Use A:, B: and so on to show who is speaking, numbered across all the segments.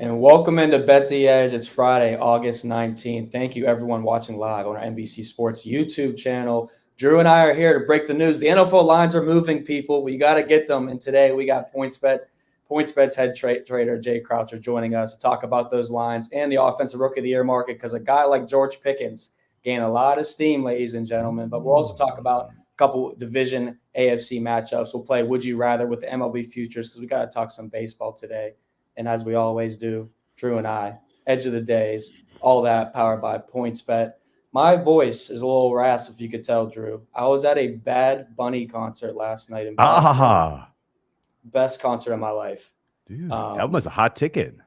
A: And welcome into Bet the Edge. It's Friday, August 19th. Thank you, everyone watching live on our NBC Sports YouTube channel. Drew and I are here to break the news. The NFL lines are moving, people. We got to get them. And today we got PointsBet's head trader, Jay Croucher, joining us to talk about those lines and the Offensive Rookie of the Year market, because a guy like George Pickens gained a lot of steam, ladies and gentlemen. But we'll also talk about a couple division AFC matchups. We'll play Would You Rather with the MLB futures because we got to talk some baseball today. And as we always do, Drew and I, Edge of the Days, all that powered by PointsBet. My voice is a little raspy, if you could tell, Drew. I was at a Bad Bunny concert last night in Boston. Best concert of my life.
B: Dude, that was a hot ticket.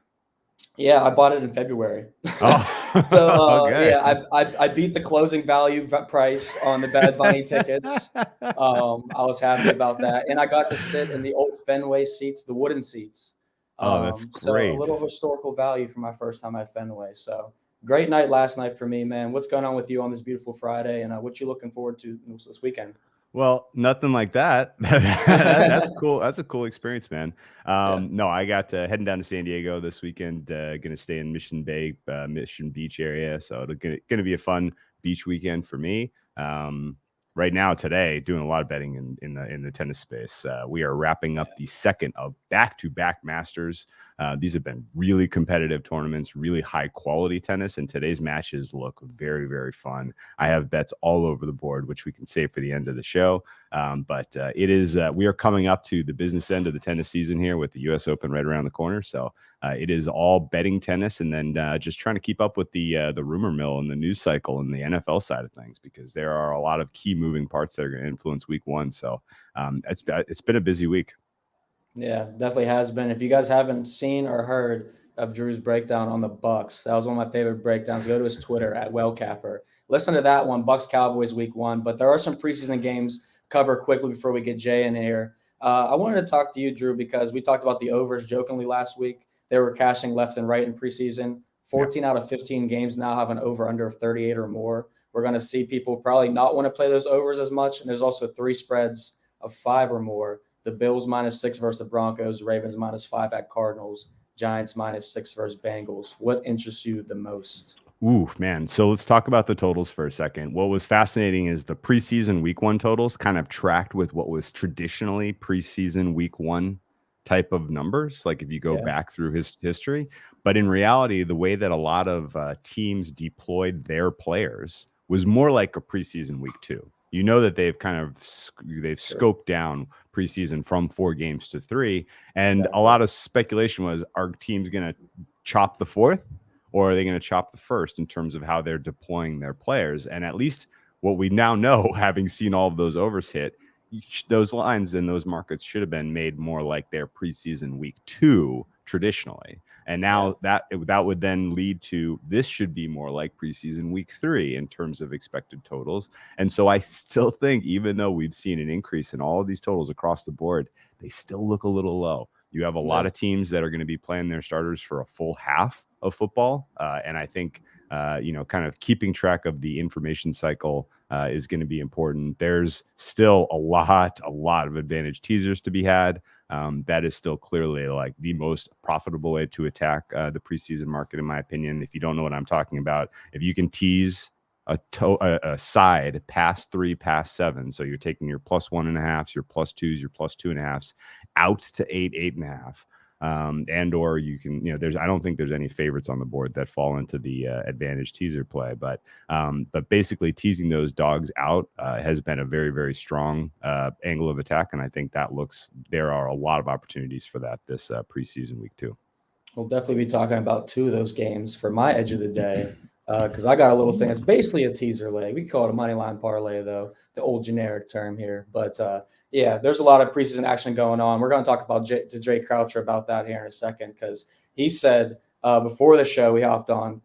A: Yeah, I bought it in February.
B: Oh,
A: so
B: okay.
A: Yeah, I beat the closing value price on the Bad Bunny tickets. I was happy about that, and I got to sit in the old Fenway seats, the wooden seats.
B: Oh, that's great.
A: So a little historical value for my first time at Fenway. So great night last night for me, man. What's going on with you on this beautiful Friday, and what you looking forward to this weekend?
B: Well, nothing like that. That's cool. That's a cool experience, man. No, I got heading down to San Diego this weekend. Going to stay in Mission Beach area. So it's going to be a fun beach weekend for me. Right now, today, doing a lot of betting in the tennis space. We are wrapping up the second of back-to-back Masters. These have been really competitive tournaments, really high-quality tennis, and today's matches look very, very fun. I have bets all over the board, which we can save for the end of the show. But it is we are coming up to the business end of the tennis season here with the U.S. Open right around the corner. So it is all betting tennis, and then just trying to keep up with the rumor mill and the news cycle and the NFL side of things, because there are a lot of key moving parts that are going to influence week one. So it's been a busy week.
A: Yeah, definitely has been. If you guys haven't seen or heard of Drew's breakdown on the Bucks, that was one of my favorite breakdowns. Go to his Twitter at Wellcapper. Listen to that one, Bucks Cowboys week one. But there are some preseason games cover quickly before we get Jay in here. I wanted to talk to you, Drew, because we talked about the overs jokingly last week. They were cashing left and right in preseason. 14 out of 15 games now have an over-under of 38 or more. We're going to see people probably not want to play those overs as much. And there's also 3 spreads of 5 or more. The Bills -6 versus the Broncos, Ravens -5 at Cardinals, Giants -6 versus Bengals. What interests you the most?
B: Ooh, man. So let's talk about the totals for a second. What was fascinating is the preseason week one totals kind of tracked with what was traditionally preseason week one type of numbers, like if you go back through his history. But in reality, the way that a lot of teams deployed their players was more like a preseason week two. You know that they've scoped down preseason from 4 games to 3. And a lot of speculation was, are teams going to chop the 4th, or are they going to chop the 1st in terms of how they're deploying their players? And at least what we now know, having seen all of those overs hit, those lines in those markets should have been made more like their preseason week 2 traditionally. And now that would then lead to, this should be more like preseason week 3 in terms of expected totals. And so I still think, even though we've seen an increase in all of these totals across the board, they still look a little low. You have a lot of teams that are going to be playing their starters for a full half of football. And I think, kind of keeping track of the information cycle is going to be important. There's still a lot of advantage teasers to be had. That is still clearly like the most profitable way to attack the preseason market, in my opinion. If you don't know what I'm talking about, if you can tease a side past 3, past 7, so you're taking your +1.5s, your +2s, your +2.5s out to 8, 8.5. And or you can, I don't think there's any favorites on the board that fall into the advantage teaser play, but basically teasing those dogs out has been a very, very strong angle of attack, and I think there are a lot of opportunities for that this preseason week 2.
A: We'll definitely be talking about 2 of those games for my edge of the day, because I got a little thing. It's basically a teaser leg. We call it a money line parlay, though, the old generic term here. But there's a lot of preseason action going on. We're going to talk about Jay Croucher about that here in a second, because he said before the show we hopped on,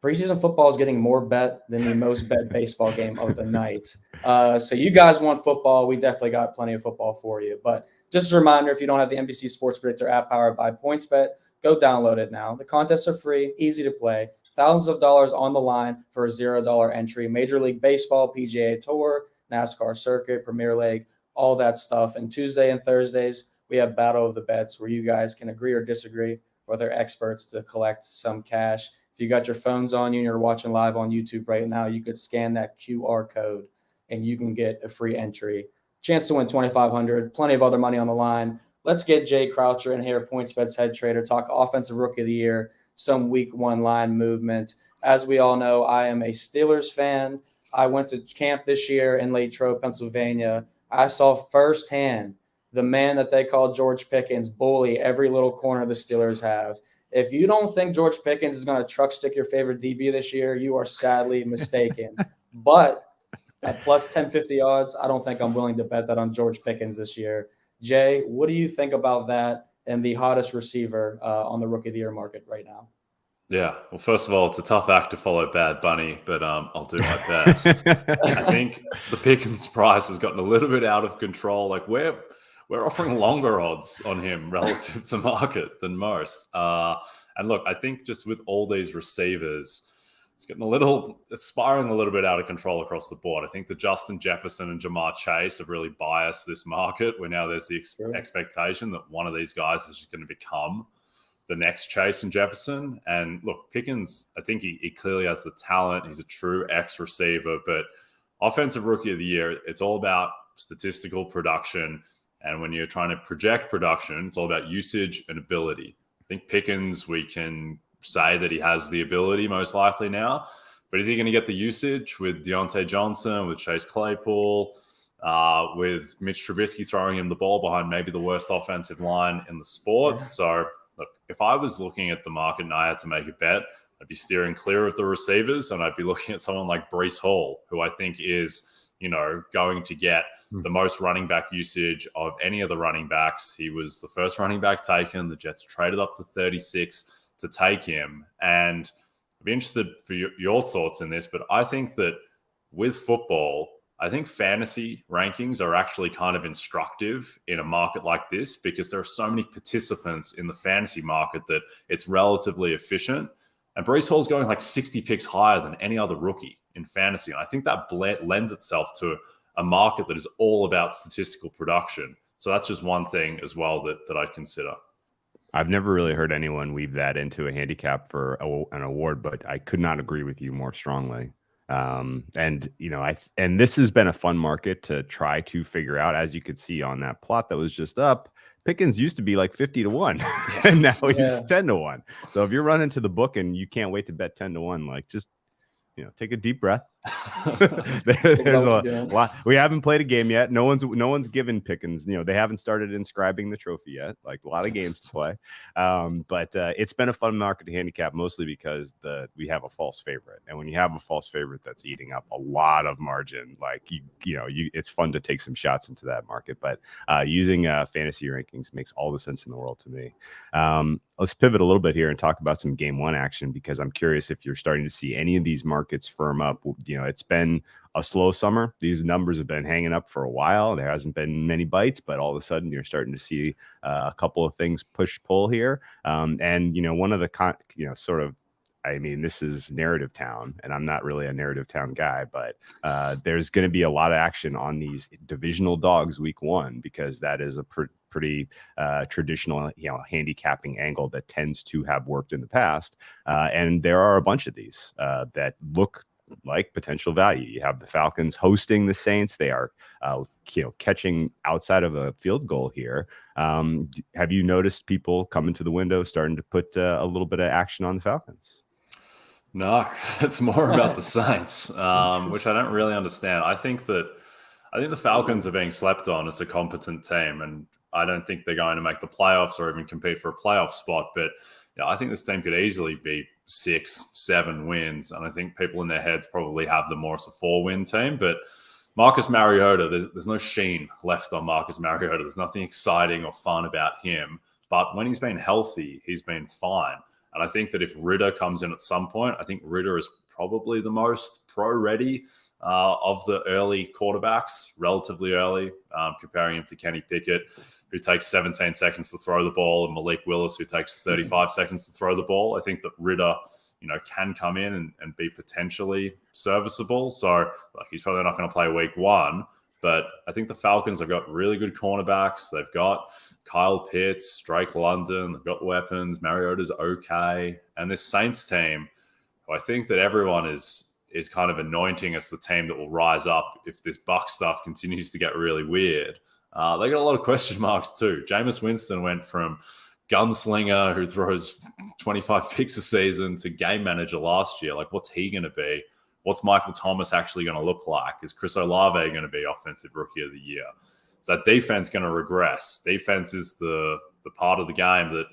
A: preseason football is getting more bet than the most bet baseball game of the night. So you guys want football. We definitely got plenty of football for you. But just a reminder, if you don't have the NBC Sports Predictor app powered by PointsBet, go download it now. The contests are free, easy to play. Thousands of dollars on the line for a $0 entry. Major League Baseball, PGA Tour, NASCAR Circuit, Premier League, all that stuff. And Tuesday and Thursdays, we have Battle of the Bets, where you guys can agree or disagree or their experts to collect some cash. If you got your phones on you and you're watching live on YouTube right now, you could scan that QR code and you can get a free entry. Chance to win $2,500, plenty of other money on the line. Let's get Jay Croucher in here, PointsBet's head trader, talk offensive rookie of the year, some week one line movement. As we all know, I am a Steelers fan. I went to camp this year in Latrobe, Pennsylvania. I saw firsthand the man that they call George Pickens bully every little corner the Steelers have. If you don't think George Pickens is going to truck stick your favorite DB this year, you are sadly mistaken. But at plus 1050 odds, I don't think I'm willing to bet that on George Pickens this year. Jay, what do you think about that and the hottest receiver on the Rookie of the Year market right now?
C: Yeah, well, first of all, it's a tough act to follow Bad Bunny, but I'll do my best. I think the Pickens price has gotten a little bit out of control. Like we're offering longer odds on him relative to market than most. And look, I think just with all these receivers, it's spiraling a little bit out of control across the board. I think the Justin Jefferson and Jamar Chase have really biased this market, where now there's the expectation that one of these guys is going to become the next Chase and Jefferson. And look, Pickens, I think he clearly has the talent. He's a true X receiver, but offensive rookie of the year, it's all about statistical production. And when you're trying to project production, it's all about usage and ability. I think Pickens, we can say that he has the ability most likely now, but is he going to get the usage with Deontay Johnson, with Chase Claypool, with Mitch Trubisky throwing him the ball behind maybe the worst offensive line in the sport? Yeah. So look, if I was looking at the market and I had to make a bet, I'd be steering clear of the receivers, and I'd be looking at someone like Breece Hall, who I think is, going to get the most running back usage of any of the running backs. He was the first running back taken. The Jets traded up to 36 to take him. And I'd be interested for your thoughts in this, but I think that with football, I think fantasy rankings are actually kind of instructive in a market like this, because there are so many participants in the fantasy market that it's relatively efficient. And Breece Hall's going like 60 picks higher than any other rookie in fantasy. And I think that lends itself to a market that is all about statistical production. So that's just one thing as well that I'd consider.
B: I've never really heard anyone weave that into a handicap for an award, but I could not agree with you more strongly. And this has been a fun market to try to figure out. As you could see on that plot that was just up, Pickens used to be like 50-1 and now he's 10-1. So if you're running to the book and you can't wait to bet 10-1, like just, take a deep breath. There's a lot. We haven't played a game yet. No one's given Pickens. They haven't started inscribing the trophy yet. Like a lot of games to play. But it's been a fun market to handicap, mostly because we have a false favorite, and when you have a false favorite that's eating up a lot of margin, like it's fun to take some shots into that market. But using fantasy rankings makes all the sense in the world to me. Let's pivot a little bit here and talk about some game one action, because I'm curious if you're starting to see any of these markets firm up. It's been a slow summer. These numbers have been hanging up for a while. There hasn't been many bites, but all of a sudden you're starting to see a couple of things pull here. And one of the this is narrative town, and I'm not really a narrative town guy, but there's going to be a lot of action on these divisional dogs week one, because that is a pretty traditional, handicapping angle that tends to have worked in the past. And there are a bunch of these that look like potential value. You have the Falcons hosting the Saints. They are, catching outside of a field goal here. Have you noticed people coming to the window starting to put a little bit of action on the Falcons?
C: No, it's more about the Saints, which I don't really understand. I think the Falcons are being slept on as a competent team, and I don't think they're going to make the playoffs or even compete for a playoff spot. But I think this team could easily be 6-7 wins, and I think people in their heads probably have them more as a 4-win team. But Marcus Mariota, there's no sheen left on Marcus Mariota. There's nothing exciting or fun about him. But when he's been healthy, he's been fine. And I think that if Ridder comes in at some point, I think Ridder is probably the most pro-ready of the early quarterbacks, relatively early, comparing him to Kenny Pickett, who takes 17 seconds to throw the ball, and Malik Willis, who takes 35 seconds to throw the ball. I think that Ridder, can come in and be potentially serviceable. So he's probably not going to play week one, But I think the Falcons have got really good cornerbacks. They've got Kyle Pitts, Drake London. They've got weapons. Mariota's okay. And this Saints team, who I think that everyone is kind of anointing as the team that will rise up if this Buck stuff continues to get really weird. They got a lot of question marks too. Jameis Winston went from gunslinger who throws 25 picks a season to game manager last year. Like, what's he going to be? What's Michael Thomas actually going to look like? Is Chris Olave going to be offensive rookie of the year? Is that defense going to regress? Defense is the part of the game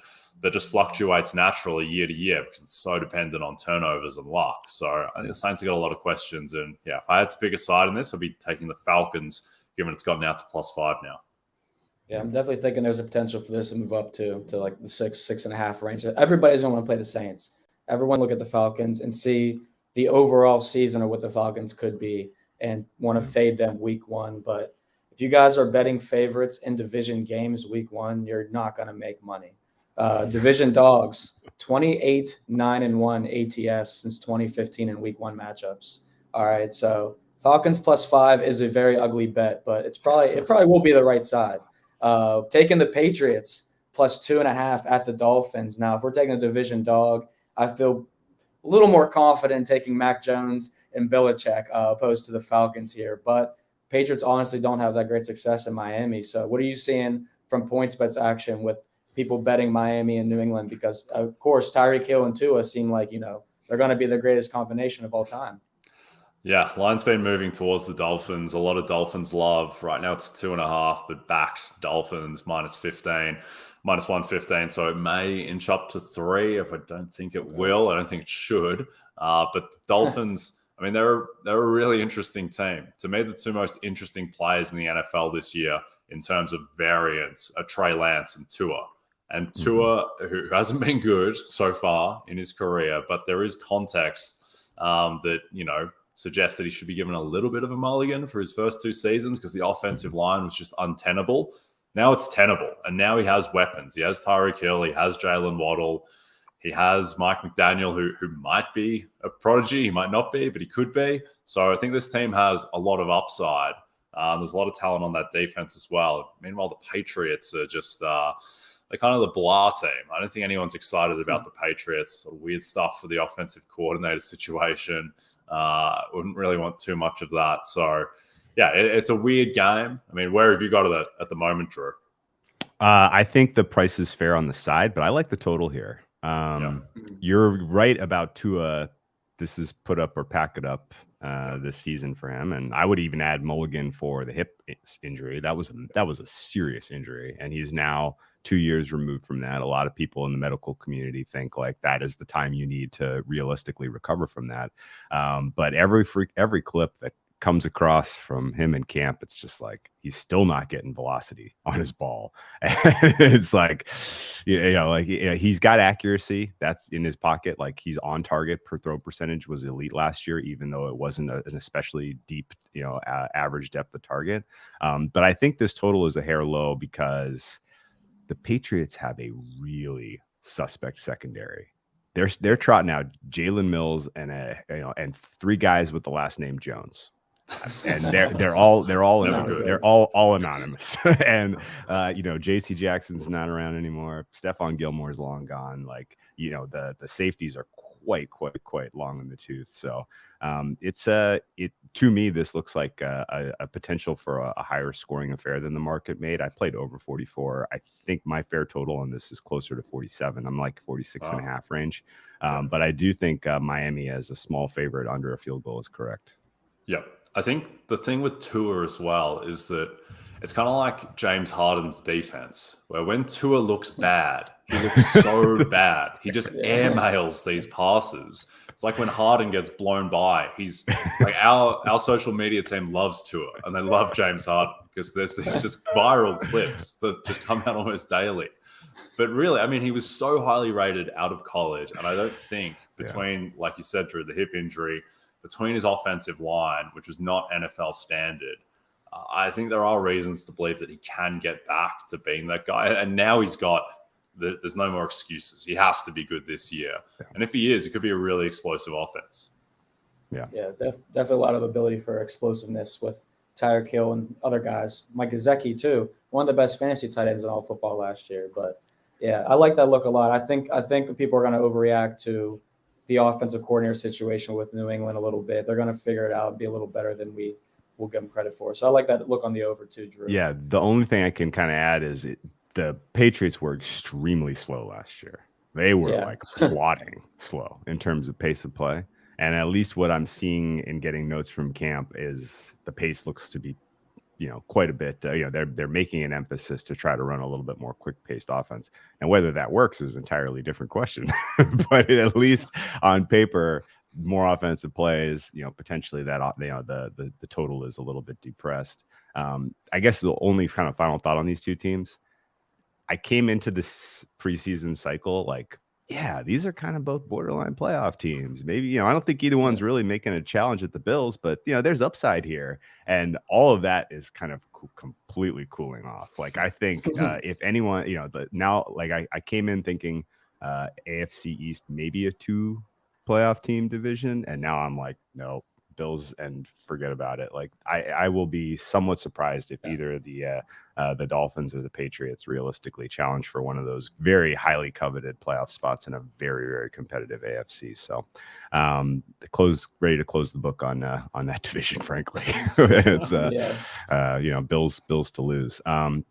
C: that just fluctuates naturally year to year because it's so dependent on turnovers and luck. So I think the Saints have got a lot of questions. And yeah, if I had to pick a side in this, I'd be taking the Falcons, given it's gotten out to +5 now.
A: Yeah, I'm definitely thinking there's a potential for this to move up to like the 6.5 range. Everybody's going to want to play the Saints. Everyone look at the Falcons and see the overall season of what the Falcons could be and want to fade them week 1. But if you guys are betting favorites in division games week 1, you're not going to make money. Division dogs, 28-9-1 ATS since 2015 in week 1 matchups. All right, so Falcons +5 is a very ugly bet, but it probably will be the right side. Taking the Patriots +2.5 at the Dolphins. Now, if we're taking a division dog, I feel a little more confident taking Mac Jones and Belichick opposed to the Falcons here. But Patriots honestly don't have that great success in Miami. So what are you seeing from PointsBet's action with people betting Miami and New England? Because, of course, Tyreek Hill and Tua seem like, they're going to be the greatest combination of all time.
C: Yeah, line's been moving towards the Dolphins. A lot of Dolphins love. Right now it's 2.5, but backed Dolphins -15, -115. So it may inch up to 3. If I don't think it will, I don't think it should. But the Dolphins, I mean, they're a really interesting team. To me, the 2 most interesting players in the NFL this year in terms of variance are Trey Lance and Tua. And Tua, who hasn't been good so far in his career, but there is context that, suggests that he should be given a little bit of a mulligan for his first 2 seasons because the offensive line was just untenable. Now it's tenable, and now he has weapons. He has Tyreek Hill. He has Jalen Waddle. He has Mike McDaniel, who might be a prodigy. He might not be, but he could be. So I think this team has a lot of upside. There's a lot of talent on that defense as well. Meanwhile, the Patriots are just they're kind of the blah team. I don't think anyone's excited about the Patriots. The weird stuff for the offensive coordinator situation. Wouldn't really want too much of that. So, yeah, it's a weird game. I mean, where have you got it at the moment, Drew?
B: I think the price is fair on the side, but I like the total here. You're right about Tua. This is put up or pack it up this season for him, and I would even add mulligan for the hip injury. That was a serious injury, and he's now 2 years removed from that. A lot of people in the medical community think like that is the time you need to realistically recover from that. But every clip that comes across from him in camp, it's just like he's still not getting velocity on his ball. It's like, he's got accuracy that's in his pocket. Like he's on target per throw percentage was elite last year, even though it wasn't an especially deep, average depth of target. But I think this total is a hair low because the Patriots have a really suspect secondary. They're trotting out Jalen Mills and 3 guys with the last name Jones, and they're all anonymous. And J.C. Jackson's not around anymore. Stephon Gilmore's long gone. Like the safeties are quite long in the tooth. So to me, this looks like a potential for a higher scoring affair than the market made. I played over 44. I think my fair total on this is closer to 47. I'm like 46.5 range. But I do think Miami as a small favorite under a field goal is correct.
C: Yep. I think the thing with Tua as well is that it's kind of like James Harden's defense, where when Tua looks bad, he looks so bad. He just airmails these passes. It's like when Harden gets blown by. He's like our social media team loves Tua, and they love James Harden because there's these just viral clips that just come out almost daily. But really, I mean, he was so highly rated out of college, and I don't think between, like you said, Drew, the hip injury, between his offensive line, which was not NFL standard, I think there are reasons to believe that he can get back to being that guy. And now he's got there's no more excuses. He has to be good this year. Yeah. And if he is, it could be a really explosive offense.
A: Yeah, definitely a lot of ability for explosiveness with Tyreek Hill and other guys. Mike Gesicki too, one of the best fantasy tight ends in all football last year. But yeah, I like that look a lot. I think people are going to overreact to the offensive coordinator situation with New England a little bit. They're going to figure it out and be a little better than we will give them credit for. So I like that look on the over too, Drew.
B: Yeah, the only thing I can kind of add is the Patriots were extremely slow last year. They were like plodding slow in terms of pace of play. And at least what I'm seeing in getting notes from camp is the pace looks to be, quite a bit. They're making an emphasis to try to run a little bit more quick-paced offense. And whether that works is an entirely different question. But at least on paper, more offensive plays, potentially that the total is a little bit depressed. I guess the only kind of final thought on these two teams, I came into this preseason cycle like, yeah, these are kind of both borderline playoff teams. Maybe, I don't think either one's really making a challenge at the Bills, but, there's upside here. And all of that is kind of completely cooling off. Like, I think if anyone, I came in thinking AFC East, maybe a 2 playoff team division. And now I'm like, no, Bills and forget about it. Like I will be somewhat surprised if either the Dolphins or the Patriots realistically challenge for one of those very highly coveted playoff spots in a very, very competitive AFC. So ready to close the book on that division, frankly. It's Bills to lose. I'll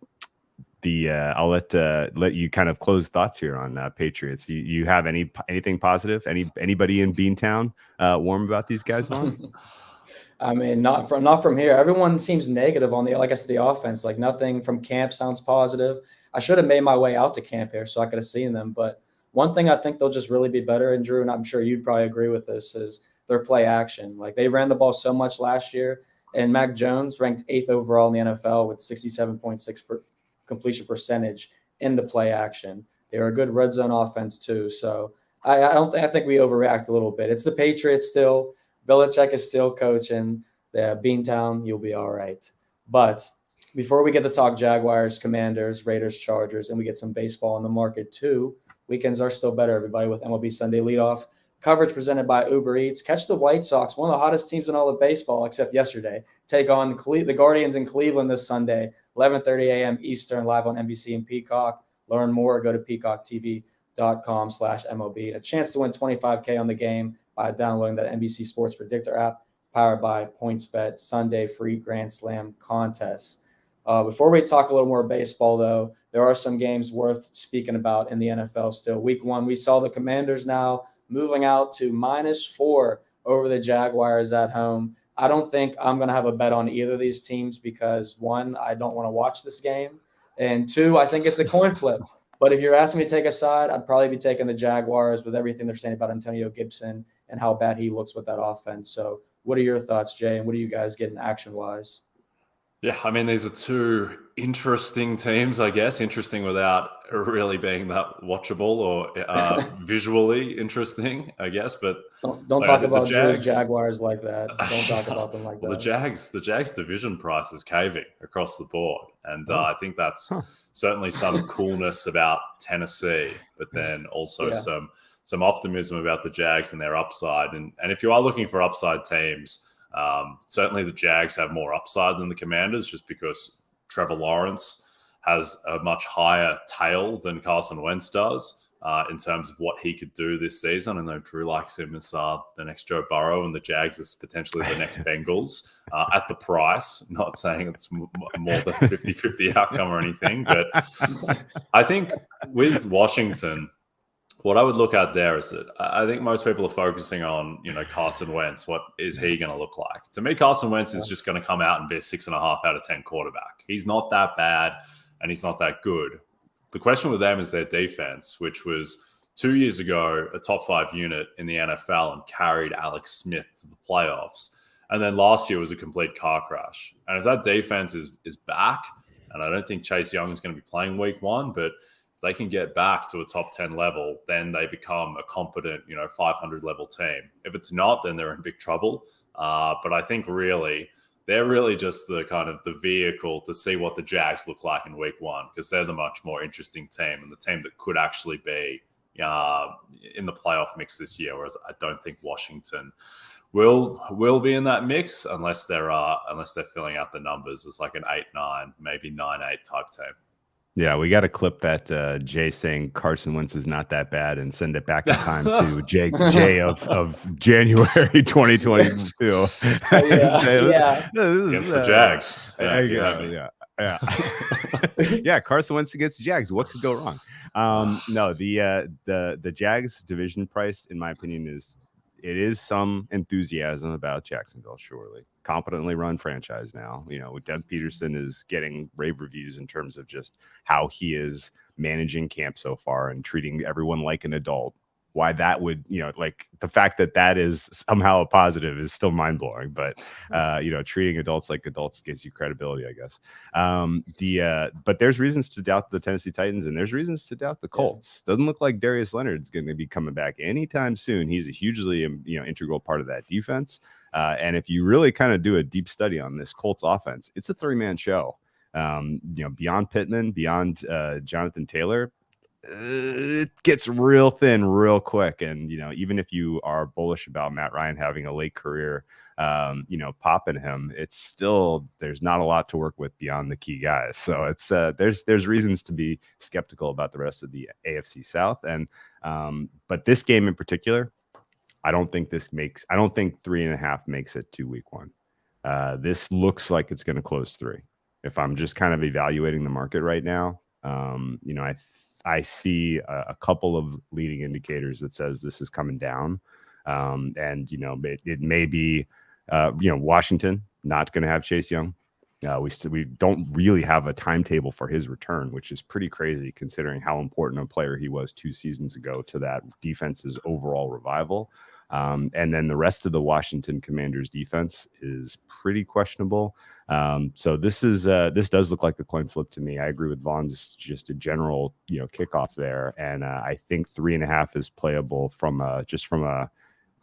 B: let you kind of close thoughts here on Patriots. You have anything positive? Anybody in Beantown warm about these guys, Vaughn?
A: I mean, not from here. Everyone seems negative on the offense. Like nothing from camp sounds positive. I should have made my way out to camp here so I could have seen them. But one thing I think they'll just really be better in, Drew, and I'm sure you'd probably agree with this, is their play action. Like they ran the ball so much last year, and Mac Jones ranked 8th overall in the NFL with 67.6% completion percentage in the play action. They were a good red zone offense too. So I think we overreact a little bit. It's the Patriots still. Belichick is still coaching. Beantown, you'll be all right. But before we get to talk Jaguars, Commanders, Raiders, Chargers, and we get some baseball in the market too, weekends are still better, everybody, with MLB Sunday Leadoff. Coverage presented by Uber Eats. Catch the White Sox, one of the hottest teams in all of baseball, except yesterday. Take on the Guardians in Cleveland this Sunday, 11:30 a.m. Eastern, live on NBC and Peacock. Learn more, go to peacocktv.com/MLB. A chance to win $25K on the game by downloading that NBC Sports Predictor app, powered by PointsBet. Sunday free Grand Slam contest. Before we talk a little more baseball, though, there are some games worth speaking about in the NFL still. Week 1, we saw the Commanders now moving out to -4 over the Jaguars at home. I don't think I'm going to have a bet on either of these teams because, 1, I don't want to watch this game, and 2, I think it's a coin flip. But if you're asking me to take a side, I'd probably be taking the Jaguars with everything they're saying about Antonio Gibson and how bad he looks with that offense. So what are your thoughts, Jay, and what are you guys getting action-wise?
C: Yeah, I mean, these are two interesting teams, I guess. Interesting without really being that watchable or visually interesting, I guess. But
A: don't talk about Drew's Jaguars like that. Don't talk about them like that.
C: The Jags division price is caving across the board, and I think that's certainly some coolness about Tennessee, but then also some optimism about the Jags and their upside. And if you are looking for upside teams, certainly the Jags have more upside than the Commanders, just because Trevor Lawrence has a much higher tail than Carson Wentz does in terms of what he could do this season. And though Drew likes him as the next Joe Burrow, and the Jags is potentially the next Bengals at the price, not saying it's more than 50-50 outcome or anything. But I think with Washington, what I would look at there is that I think most people are focusing on, Carson Wentz. What is he going to look like? To me, Carson Wentz is just going to come out and be a 6.5 out of 10 quarterback. He's not that bad and he's not that good. The question with them is their defense, which was 2 years ago a top 5 unit in the NFL and carried Alex Smith to the playoffs. And then last year was a complete car crash. And if that defense is back, and I don't think Chase Young is going to be playing week 1, but they can get back to a top 10 level, then they become a competent, 500 level team. If it's not, then they're in big trouble. But I think they're really just the kind of the vehicle to see what the Jags look like in week 1, because they're the much more interesting team and the team that could actually be in the playoff mix this year. Whereas I don't think Washington will be in that mix unless they're filling out the numbers as like an 8-9, maybe 9-8 type team.
B: Yeah, we got to clip that Jay saying Carson Wentz is not that bad and send it back in time to Jay of January 2022.
A: Yeah.
C: Against the Jags.
B: Yeah. Yeah, Carson Wentz against the Jags. What could go wrong? No, the Jags division price, in my opinion, is some enthusiasm about Jacksonville, surely. Competently run franchise now. Doug Peterson is getting rave reviews in terms of just how he is managing camp so far and treating everyone like an adult. Why that would, like the fact that is somehow a positive is still mind blowing. But, treating adults like adults gives you credibility, I guess. But there's reasons to doubt the Tennessee Titans and there's reasons to doubt the Colts. Doesn't look like Darius Leonard's going to be coming back anytime soon. He's a hugely, integral part of that defense. And if you really kind of do a deep study on this Colts offense, it's a 3-man show. Beyond Pittman, beyond Jonathan Taylor, it gets real thin real quick. And, even if you are bullish about Matt Ryan having a late career, popping him, it's still, there's not a lot to work with beyond the key guys. So it's, there's reasons to be skeptical about the rest of the AFC South. And, but this game in particular, I don't think 3.5 makes it to week 1. This looks like it's going to close 3. If I'm just kind of evaluating the market right now, I see a couple of leading indicators that says this is coming down. And, it may be, Washington not going to have Chase Young. We don't really have a timetable for his return, which is pretty crazy considering how important a player he was 2 seasons ago to that defense's overall revival. And then the rest of the Washington Commanders defense is pretty questionable. So this does look like a coin flip to me. I agree with Vaughn's just a general, kickoff there. And I think 3.5 is playable from I'm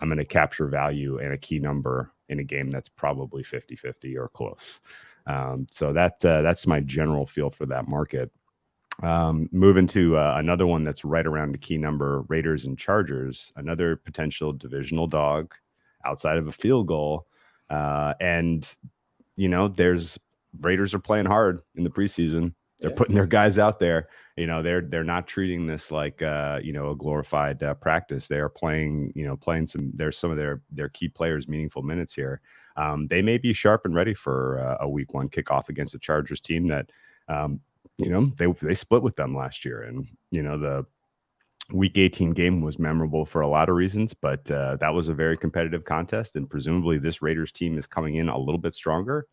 B: going to capture value and a key number in a game that's probably 50-50 or close. So that's my general feel for that market. Moving to another one that's right around the key number, Raiders and Chargers, another potential divisional dog outside of a field goal. And, there's Raiders are playing hard in the preseason. They're putting their guys out there. They're not treating this like, a glorified practice. They are playing some of their key players meaningful minutes here. They may be sharp and ready for a week 1 kickoff against the Chargers team that, they split with them last year. And, the week 18 game was memorable for a lot of reasons, but that was a very competitive contest. And presumably this Raiders team is coming in a little bit stronger,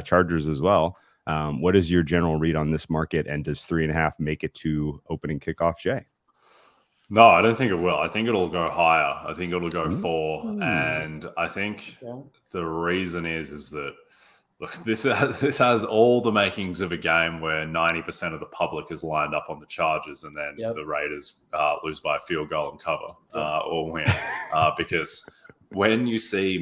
B: Chargers as well. What is your general read on this market? And does 3.5 make it to opening kickoff, Jay?
C: No, I don't think it will. I think it'll go higher. I think it'll go 4. And I think the reason is that, look, this has all the makings of a game where 90% of the public is lined up on the Chargers, and then the Raiders lose by a field goal and cover or win. Because when you see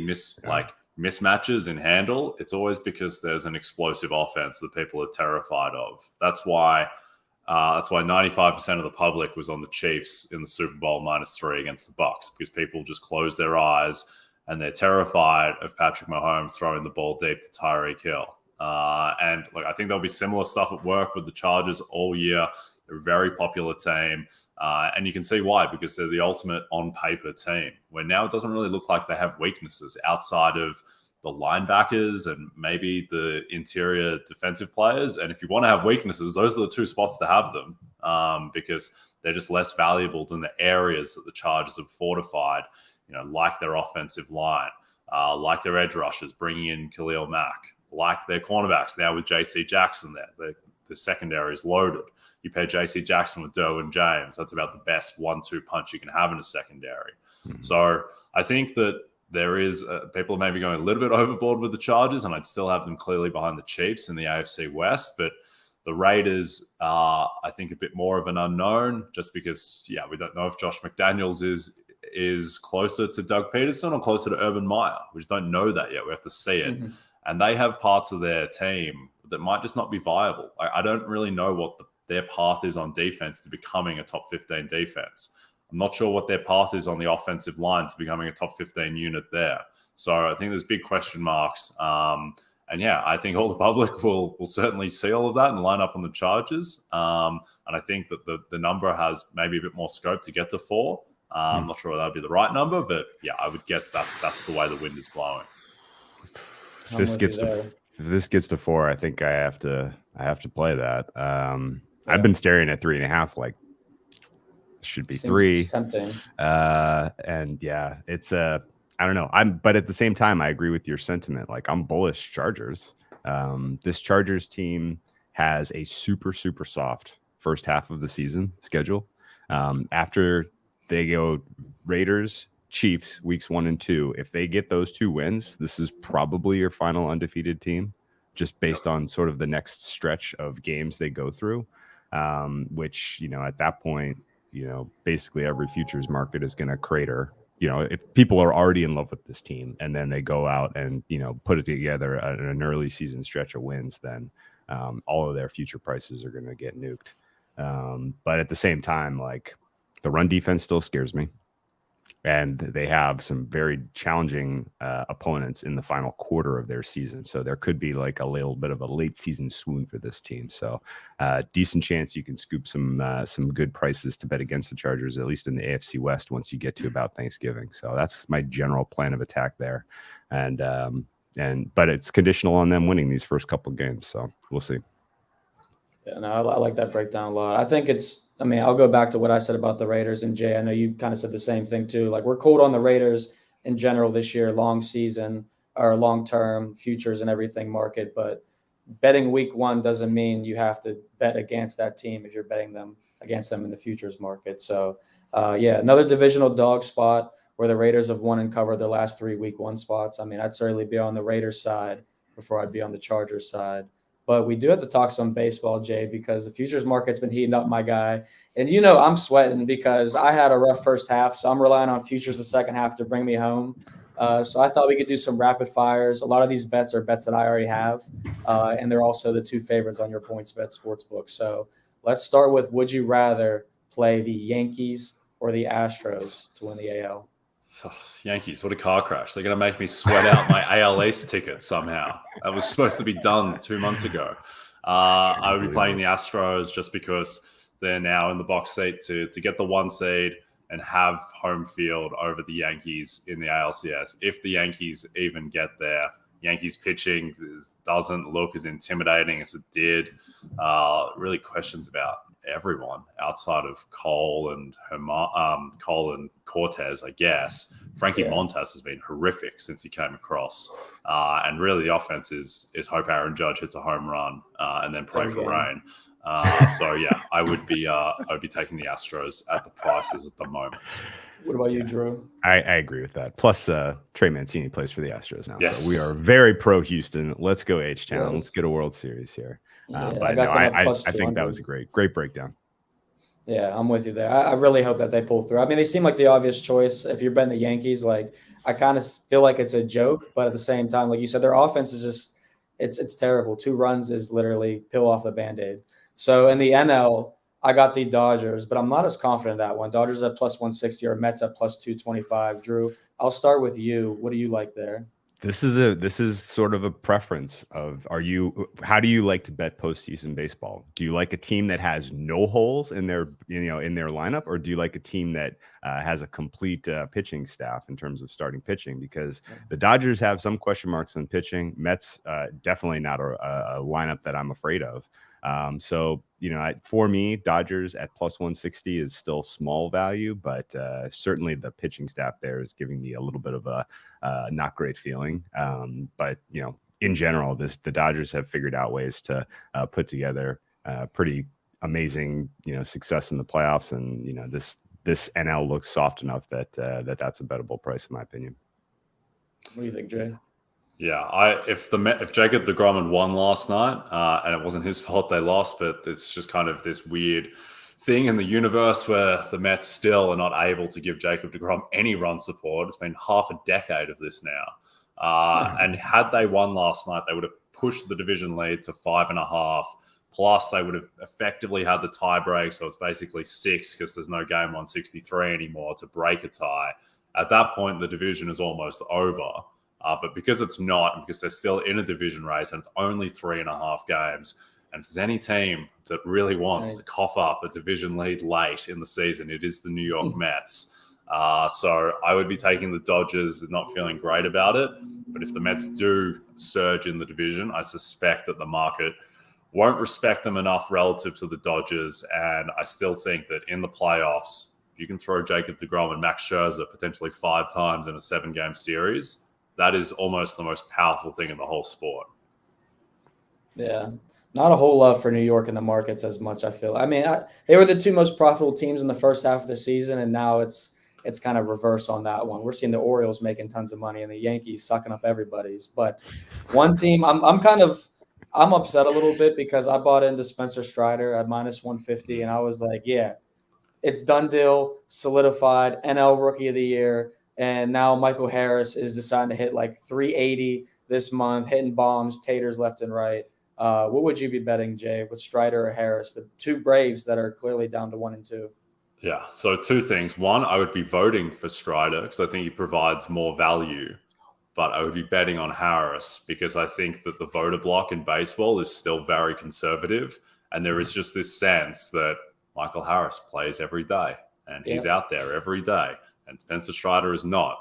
C: mismatches in handle, it's always because there's an explosive offense that people are terrified of. That's why 95% of the public was on the Chiefs in the Super Bowl -3 against the Bucs, because people just close their eyes and they're terrified of Patrick Mahomes throwing the ball deep to Tyreek Hill. And I think there'll be similar stuff at work with the Chargers all year. They're a very popular team. And you can see why, because they're the ultimate on-paper team, where now it doesn't really look like they have weaknesses outside of the linebackers and maybe the interior defensive players. And if you want to have weaknesses, those are the 2 spots to have them, because they're just less valuable than the areas that the Chargers have fortified, like their offensive line, like their edge rushers, bringing in Khalil Mack, like their cornerbacks now with J.C. Jackson there. The secondary is loaded. You pair J.C. Jackson with Derwin James, that's about the best 1-2 punch you can have in a secondary. So I think that there is people are maybe going a little bit overboard with the Chargers, and I'd still have them clearly behind the Chiefs in the AFC West. But the Raiders are, I think, a bit more of an unknown, just because, we don't know if Josh McDaniels is closer to Doug Peterson or closer to Urban Meyer. We just don't know that yet. We have to see it. And they have parts of their team that might just not be viable. I don't really know what their path is on defense to becoming a top 15 defense. I'm not sure what their path is on the offensive line to becoming a top 15 unit there. So I think there's big question marks. And yeah, I think all the public will certainly see all of that and line up on the Chargers. And I think that the number has maybe a bit more scope to get to 4. I'm not sure that would be the right number, but yeah, I would guess that's the way the wind is blowing.
B: If this gets to 4, I think I have to play that. I've been staring at 3.5, like should be 3.
A: Tempting.
B: And yeah, it's I don't know. But at the same time, I agree with your sentiment. Like, I'm bullish Chargers. This Chargers team has a super, super soft first half of the season schedule. After they go Raiders, Chiefs, weeks 1 and 2. If they get those 2 wins, this is probably your final undefeated team, just based on sort of the next stretch of games they go through, which, at that point, basically every futures market is going to crater. If people are already in love with this team and then they go out and, put it together at an early season stretch of wins, then all of their future prices are going to get nuked. But at the same time, like, the run defense still scares me. And they have some very challenging opponents in the final quarter of their season. So there could be like a little bit of a late season swoon for this team. So decent chance you can scoop some good prices to bet against the Chargers, at least in the AFC West, once you get to about Thanksgiving. So that's my general plan of attack there. But it's conditional on them winning these first couple games. So we'll see.
A: Yeah, no, I like that breakdown a lot. I think I'll go back to what I said about the Raiders, and Jay, I know you kind of said the same thing too. Like, we're cold on the Raiders in general this year, long season or long-term futures and everything market. But betting week 1 doesn't mean you have to bet against that team if you're betting against them in the futures market. So another divisional dog spot where the Raiders have won and covered their last 3 week 1 spots. I'd certainly be on the Raiders side before I'd be on the Chargers side. But we do have to talk some baseball, Jay, because the futures market's been heating up, my guy. And I'm sweating because I had a rough first half, so I'm relying on futures the second half to bring me home. So I thought we could do some rapid fires. A lot of these bets are bets that I already have, and they're also the 2 favorites on your PointsBet sportsbook. So let's start with, would you rather play the Yankees or the Astros to win the AL?
C: Yankees, what a car crash. They're going to make me sweat out my AL East ticket somehow. That was supposed to be done 2 months ago. I would be playing the Astros just because they're now in the box seat to get the 1 seed and have home field over the Yankees in the ALCS. If the Yankees even get there, Yankees pitching doesn't look as intimidating as it did. Really questions about everyone outside of Cole and Cortez, I guess. Frankie Montas has been horrific since he came across. And really the offense is hope Aaron Judge hits a home run and then pray for rain. I would be taking the Astros at the prices at the moment.
A: What about you, Drew?
B: I agree with that. Plus, Trey Mancini plays for the Astros now.
C: Yes.
B: So we are very pro Houston. Let's go H-Town.
A: Yes.
B: Let's get a World Series here.
A: I
B: think that was a great breakdown.
A: Yeah, I'm with you there. I really hope that they pull through. They seem like the obvious choice. If you're betting the Yankees, like, I kind of feel like it's a joke, but at the same time, like you said, their offense is just it's terrible. 2 runs is literally peel off the Band-Aid. So in the NL, I got the Dodgers, but I'm not as confident in that one. Dodgers at plus 160 or Mets at plus 225. Drew, I'll start with you. What do you like there?
B: This is sort of a preference of how do you like to bet postseason baseball? Do you like a team that has no holes in their lineup, or do you like a team that has a complete pitching staff in terms of starting pitching? Because the Dodgers have some question marks on pitching. Mets definitely not a lineup that I'm afraid of. For me, Dodgers at plus 160 is still small value, but certainly the pitching staff there is giving me a little bit of a not great feeling. But in general, the Dodgers have figured out ways to put together pretty amazing, success in the playoffs, and this NL looks soft enough that that's a bettable price in my opinion.
A: What do you think, Jay?
C: Yeah, if Jacob deGrom had won last night, and it wasn't his fault they lost, but it's just kind of this weird thing in the universe where the Mets still are not able to give Jacob deGrom any run support. It's been half a decade of this now. And had they won last night, they would have pushed the division lead to 5.5. Plus, they would have effectively had the tie break. So it's basically 6 because there's no game on 63 anymore to break a tie. At that point, the division is almost over. But because it's not, and because they're still in a division race and it's only 3.5 games, and if there's any team that really wants to cough up a division lead late in the season, it is the New York Mets. So I would be taking the Dodgers and not feeling great about it. But if the Mets do surge in the division, I suspect that the market won't respect them enough relative to the Dodgers. And I still think that in the playoffs, you can throw Jacob deGrom and Max Scherzer potentially 5 times in a 7-game series. That is almost the most powerful thing in the whole sport.
A: Yeah. Not a whole lot for New York in the markets as much, I feel. I mean, they were the 2 most profitable teams in the first half of the season, and now it's kind of reverse on that one. We're seeing the Orioles making tons of money and the Yankees sucking up everybody's. But one team, I'm upset a little bit because I bought into Spencer Strider at -150, and I was like, yeah, it's done deal, solidified, NL Rookie of the Year, and now Michael Harris is deciding to hit like 380 this month, hitting bombs, taters left and right. What would you be betting, Jay, with Strider or Harris, the 2 Braves that are clearly down to 1 and 2?
C: Yeah, so 2 things. One, I would be voting for Strider because I think he provides more value. But I would be betting on Harris because I think that the voter block in baseball is still very conservative. And there is just this sense that Michael Harris plays every day and he's out there every day. And Spencer Strider is not.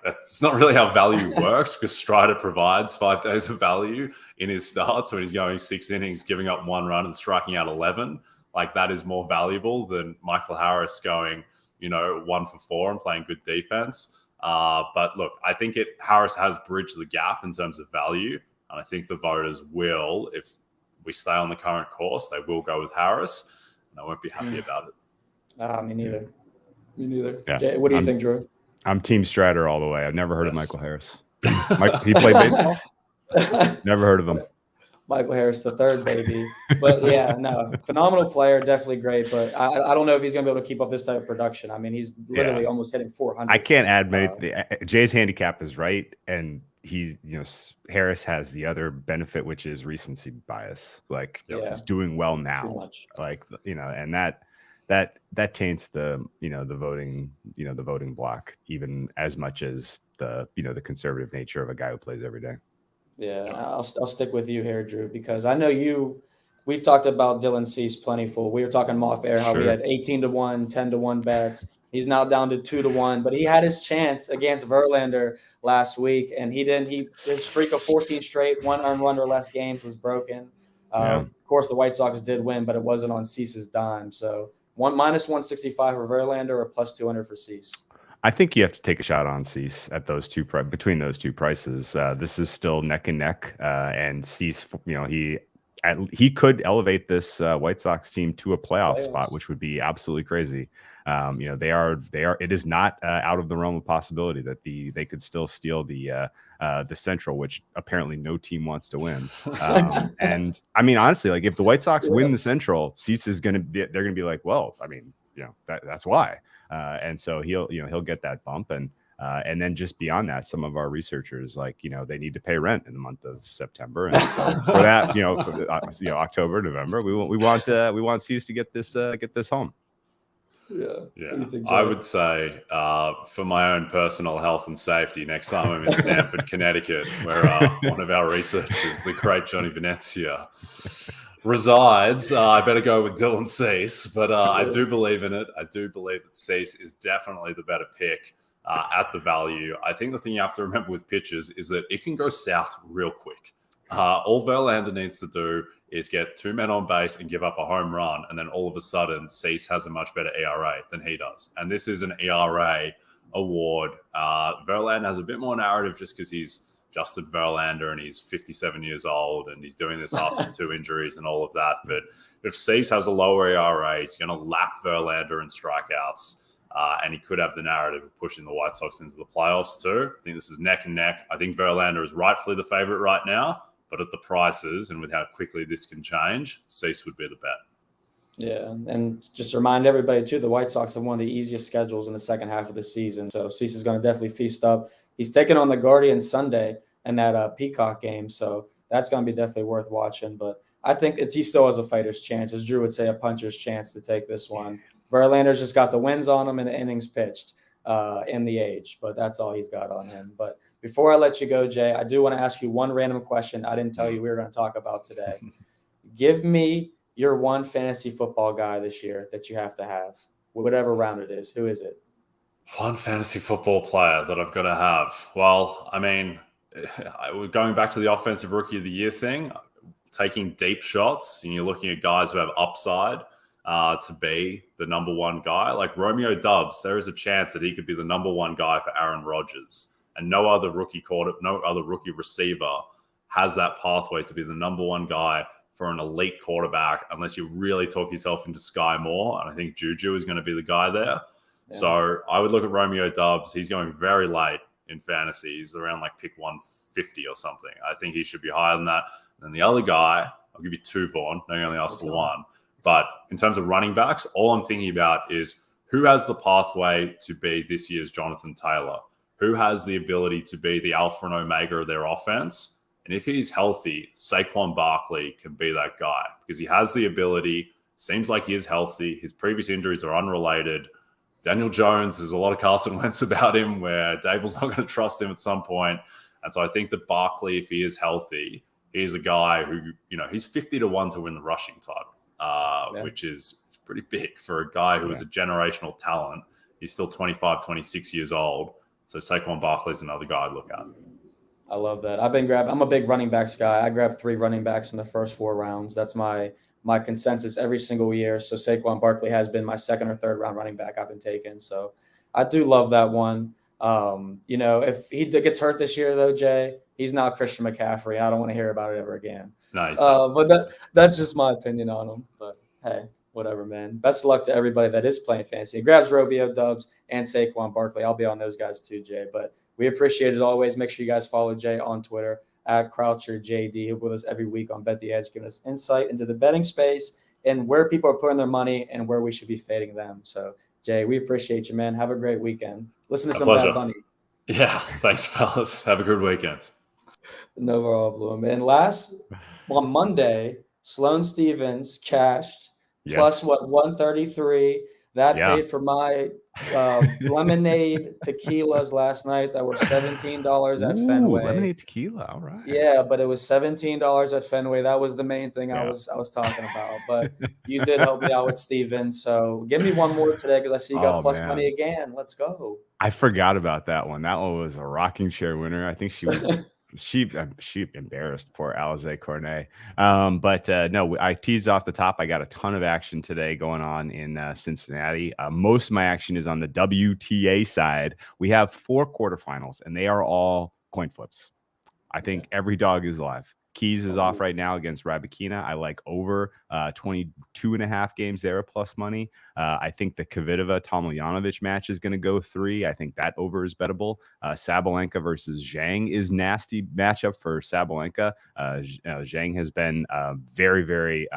C: That's not really how value works because Strider provides 5 days of value in his starts when he's going 6 innings, giving up 1 run and striking out 11. Like that is more valuable than Michael Harris going, 1 for 4 and playing good defense. But look, I think Harris has bridged the gap in terms of value. And I think the voters will, if we stay on the current course, they will go with Harris. And I won't be happy about it.
A: Me neither. Me neither.
B: Yeah.
A: Jay, what do you think, Drew?
B: I'm Team Strider all the way. I've never heard of Michael Harris. He played baseball? Never heard of him.
A: Michael Harris the third, baby. But yeah, no, phenomenal player, definitely great. But I don't know if he's going to be able to keep up this type of production. I mean, he's literally almost hitting 400.
B: I can't add many. Jay's handicap is right, and Harris has the other benefit, which is recency bias. Like he's doing well now, and that taints the the voting block even as much as the conservative nature of a guy who plays every day.
A: Yeah, I'll stick with you here, Drew, because I know we've talked about Dylan Cease plentiful. We were talking off air how we had 18-1, 10-1 bets. He's now down to 2-1, but he had his chance against Verlander last week, and his streak of 14 straight 1 earned run or less games was broken. Of course, the White Sox did win, but it wasn't on Cease's dime. So -165 for Verlander or +200 for Cease.
B: I think you have to take a shot on Cease at those between those 2 prices. This is still neck and neck, and Cease, he could elevate this White Sox team to a playoff spot, which would be absolutely crazy. They are. It is not out of the realm of possibility that they could still steal the Central, which apparently no team wants to win. And I mean, honestly, like if the White Sox win the Central, Cease is they're going to be like, well, I mean, that's why. And so he'll get that bump, and then just beyond that, some of our researchers they need to pay rent in the month of September, and so for that October, November, we want Cease to get this home.
C: Yeah. I would say for my own personal health and safety, next time I'm in Stamford, Connecticut, where one of our researchers, the great Johnny Venezia, resides, I better go with Dylan Cease. But I do believe in it. I do believe that Cease is definitely the better pick at the value. I think the thing you have to remember with pitchers is that it can go south real quick. All Verlander needs to do is get 2 men on base and give up a home run, and then all of a sudden Cease has a much better ERA than he does. And this is an ERA award. Verlander has a bit more narrative just because he's Justin Verlander and he's 57 years old and he's doing this after 2 injuries and all of that. But if Cease has a lower ERA, he's going to lap Verlander in strikeouts, and he could have the narrative of pushing the White Sox into the playoffs too. I think this is neck and neck. I think Verlander is rightfully the favorite right now, but at the prices and with how quickly this can change, Cease would be the bet.
A: Yeah, and just remind everybody too, the White Sox have one of the easiest schedules in the second half of the season. So Cease is going to definitely feast up. He's taking on the Guardians Sunday and that Peacock game, so that's going to be definitely worth watching. But I think he still has a fighter's chance, as Drew would say, a puncher's chance to take this one. Verlander's just got the wins on him and the innings pitched in the age, but that's all he's got on him. But before I let you go, Jay, I do want to ask you one random question I didn't tell you we were going to talk about today. Give me your one fantasy football guy this year that you have to have, whatever round it is. Who is it?
C: One fantasy football player that I've got to have. Well, I mean, going back to the offensive rookie of the year thing, taking deep shots, and you're looking at guys who have upside to be the number one guy. Like Romeo Doubs, there is a chance that he could be the number one guy for Aaron Rodgers. And no other rookie receiver has that pathway to be the number one guy for an elite quarterback, unless you really talk yourself into Sky Moore. And I think Juju is going to be the guy there. Yeah. So I would look at Romeo Doubs. He's going very late in fantasy. He's around like pick 150 or something. I think he should be higher than that. And then the other guy, I'll give you two, Vaughn. No, you only asked for one. But in terms of running backs, all I'm thinking about is who has the pathway to be this year's Jonathan Taylor? Who has the ability to be the alpha and omega of their offense? And if he's healthy, Saquon Barkley can be that guy because he has the ability. Seems like he is healthy. His previous injuries are unrelated. Daniel Jones, there's a lot of Carson Wentz about him where Dable's not going to trust him at some point. And so I think that Barkley, if he is healthy, he's a guy who, he's 50-1 to win the rushing title, which is pretty big for a guy who is a generational talent. He's still 25, 26 years old. So Saquon Barkley is another guy I'd look at.
A: I love that. I'm a big running backs guy. I grabbed 3 running backs in the first 4 rounds. That's my consensus every single year. So Saquon Barkley has been my second or third round running back I've been taking. So I do love that one. If he gets hurt this year, though, Jay, he's not Christian McCaffrey. I don't want to hear about it ever again.
C: Nice.
A: But that's just my opinion on him. But hey, whatever, man. Best of luck to everybody that is playing fantasy. It grabs Romeo Doubs and Saquon Barkley. I'll be on those guys too, Jay. But we appreciate it always. Make sure you guys follow Jay on Twitter at Croucher JD. He's with us every week on Bet the Edge, giving us insight into the betting space and where people are putting their money and where we should be fading them. So, Jay, we appreciate you, man. Have a great weekend. Listen to some Bad Bunny.
C: Yeah, thanks, fellas. Have a good weekend.
A: No problem. And on Monday, Sloane Stephens cashed plus 133. That paid for my lemonade tequilas last night that were $17 at Fenway.
B: Lemonade tequila, all right.
A: Yeah, but it was $17 at Fenway. That was the main thing I was talking about. But you did help me out with Stephens. So give me one more today because I see you got plus money again. Let's go.
B: I forgot about that one. That one was a rocking chair winner. I think she embarrassed poor Alize Cornet. No, I teased off the top. I got a ton of action today going on in Cincinnati. Most of my action is on the WTA side. We have 4 quarterfinals, and they are all coin flips. I think every dog is live. Keys is off right now against Rabikina. I like over 22.5 games there plus money. I think the Kvitova Tomljanovic match is going to go 3. I think that over is bettable. Sabalenka versus Zhang is nasty matchup for Sabalenka. Zhang has been very, very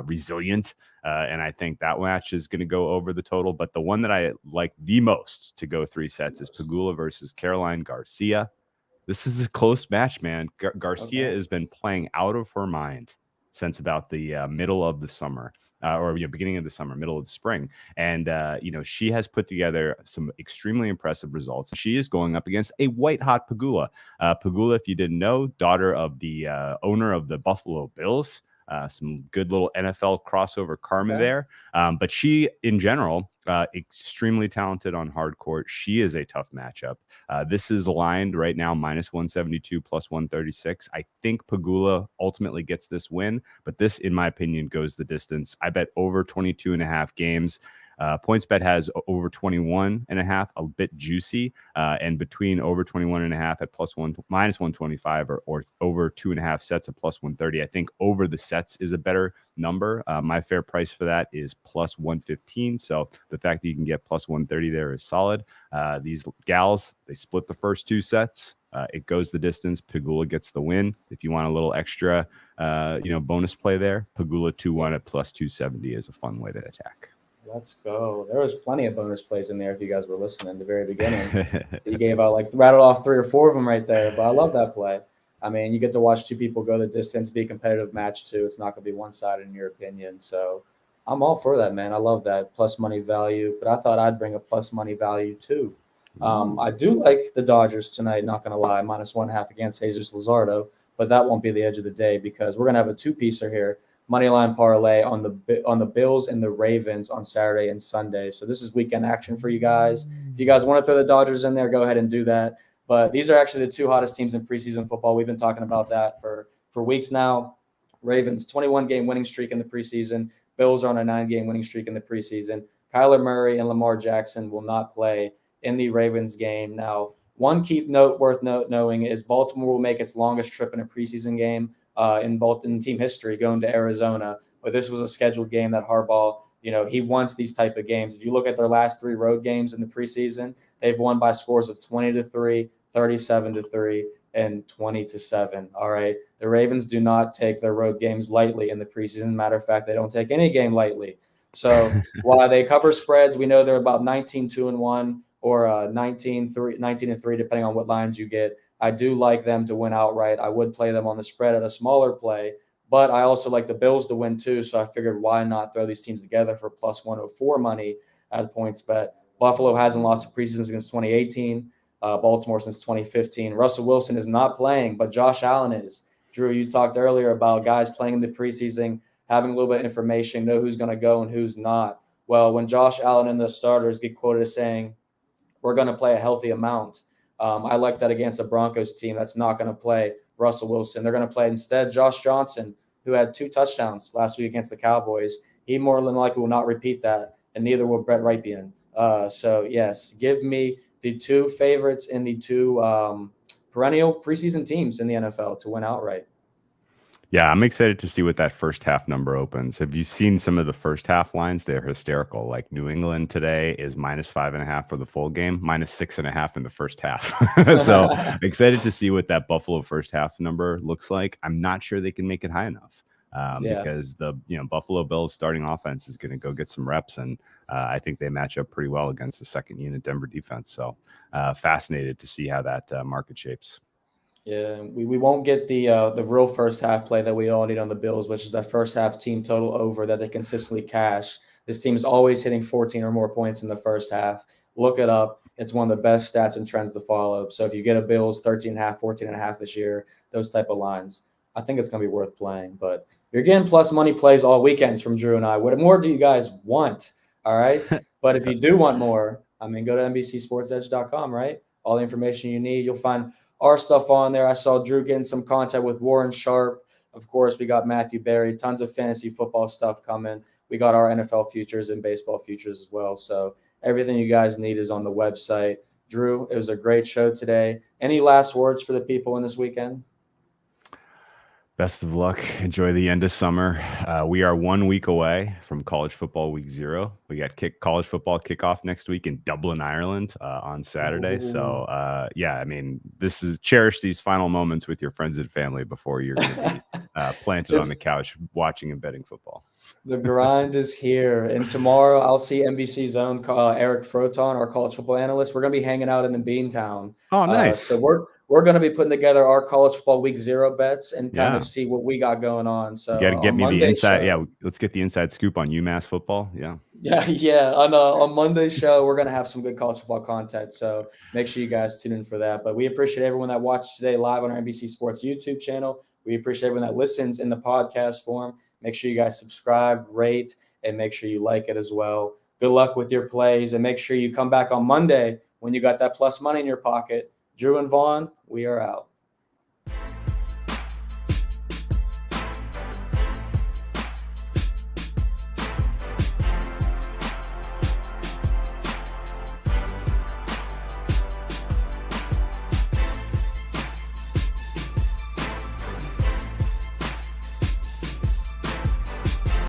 B: resilient. And I think that match is going to go over the total. But the one that I like the most to go 3 sets is Pegula versus Caroline Garcia. This is a close match, man. Garcia has been playing out of her mind since about the middle of the summer or beginning of the summer, middle of the spring. And, she has put together some extremely impressive results. She is going up against a white-hot Pegula. Pegula, if you didn't know, daughter of the owner of the Buffalo Bills. Some good little NFL crossover karma there. But she, in general, extremely talented on hard court. She is a tough matchup. This is lined right now -172 plus 136. I think Pegula ultimately gets this win, but this, in my opinion, goes the distance. I bet over 22.5 games. PointsBet has over 21.5, a bit juicy, and between over 21.5 at -125 or over 2.5 sets at plus 130. I think over the sets is a better number. My fair price for that is plus 115. So the fact that you can get plus 130 there is solid. These gals, they split the first 2 sets. It goes the distance. Pegula gets the win. If you want a little extra, bonus play there, Pegula 2-1 at plus 270 is a fun way to attack.
A: Let's go. There was plenty of bonus plays in there if you guys were listening at the very beginning. So you rattled off 3 or 4 of them right there, but I love that play. I mean, you get to watch two people go the distance, be a competitive match too. It's not going to be one-sided in your opinion. So I'm all for that, man. I love that plus money value, but I thought I'd bring a plus money value too. I do like the Dodgers tonight, not going to lie, -1.5 against Jesus Luzardo, but that won't be the edge of the day because we're going to have a two-piecer here. Moneyline parlay on the Bills and the Ravens on Saturday and Sunday. So this is weekend action for you guys. If you guys want to throw the Dodgers in there, go ahead and do that. But these are actually the two hottest teams in preseason football. We've been talking about that for weeks now. Ravens, 21-game winning streak in the preseason. Bills are on a 9-game winning streak in the preseason. Kyler Murray and Lamar Jackson will not play in the Ravens game. Now, one key note worth knowing is Baltimore will make its longest trip in a preseason game in team history, going to Arizona. But this was a scheduled game that Harbaugh, he wants these type of games. If you look at their last 3 road games in the preseason, they've won by scores of 20-3, 37-3, and 20-7. All right. The Ravens do not take their road games lightly in the preseason. Matter of fact, they don't take any game lightly. So while they cover spreads, we know they're about 19-2-1 or 19-3, depending on what lines you get. I do like them to win outright. I would play them on the spread at a smaller play, but I also like the Bills to win too. So I figured why not throw these teams together for plus 104 money at PointsBet. Buffalo hasn't lost a preseason since 2018. Baltimore since 2015. Russell Wilson is not playing, but Josh Allen is. Drew, you talked earlier about guys playing in the preseason, having a little bit of information, know who's going to go and who's not. Well, when Josh Allen and the starters get quoted as saying, we're going to play a healthy amount, I like that against a Broncos team that's not going to play Russell Wilson. They're going to play instead Josh Johnson, who had 2 touchdowns last week against the Cowboys. He more than likely will not repeat that, and neither will Brett Rypien. So, yes, give me the 2 favorites in the 2 perennial preseason teams in the NFL to win outright.
B: Yeah, I'm excited to see what that first half number opens. Have you seen some of the first half lines? They're hysterical. Like New England today is -5.5 for the full game, -6.5 in the first half. So excited to see what that Buffalo first half number looks like. I'm not sure they can make it high enough because the Buffalo Bills starting offense is going to go get some reps, and I think they match up pretty well against the second unit Denver defense. So fascinated to see how that market shapes.
A: Yeah, we won't get the real first half play that we all need on the Bills, which is that first half team total over that they consistently cash. This team is always hitting 14 or more points in the first half. Look it up. It's one of the best stats and trends to follow. So if you get a Bills 13.5, 14.5 this year, those type of lines, I think it's going to be worth playing. But you're getting plus money plays all weekends from Drew and I. What more do you guys want? All right. But if you do want more, I mean, go to NBCSportsEdge.com, right? All the information you need. You'll find our stuff on there. I saw Drew getting some content with Warren Sharp. Of course, we got Matthew Berry, tons of fantasy football stuff coming. We got our NFL futures and baseball futures as well. So everything you guys need is on the website. Drew, it was a great show today. Any last words for the people in this weekend?
B: Best of luck. Enjoy the end of summer. We are 1 week away from college football week 0. We got college football kickoff next week in Dublin, Ireland on Saturday. Ooh. So, I mean, cherish these final moments with your friends and family before you're going to be planted on the couch watching and betting football.
A: The grind is here. And tomorrow I'll see NBC Zone Eric Froton, our college football analyst. We're going to be hanging out in the Beantown.
B: Oh, nice.
A: So we're going to be putting together our college football week 0 bets and kind of see what we got going on. So
B: you got to get me the inside. Yeah, let's get the inside scoop on UMass football. Yeah.
A: Yeah. On Monday's show, we're going to have some good college football content. So make sure you guys tune in for that. But we appreciate everyone that watched today live on our NBC Sports YouTube channel. We appreciate everyone that listens in the podcast form. Make sure you guys subscribe, rate, and make sure you like it as well. Good luck with your plays, and make sure you come back on Monday when you got that plus money in your pocket. Drew and Vaughn, we are out.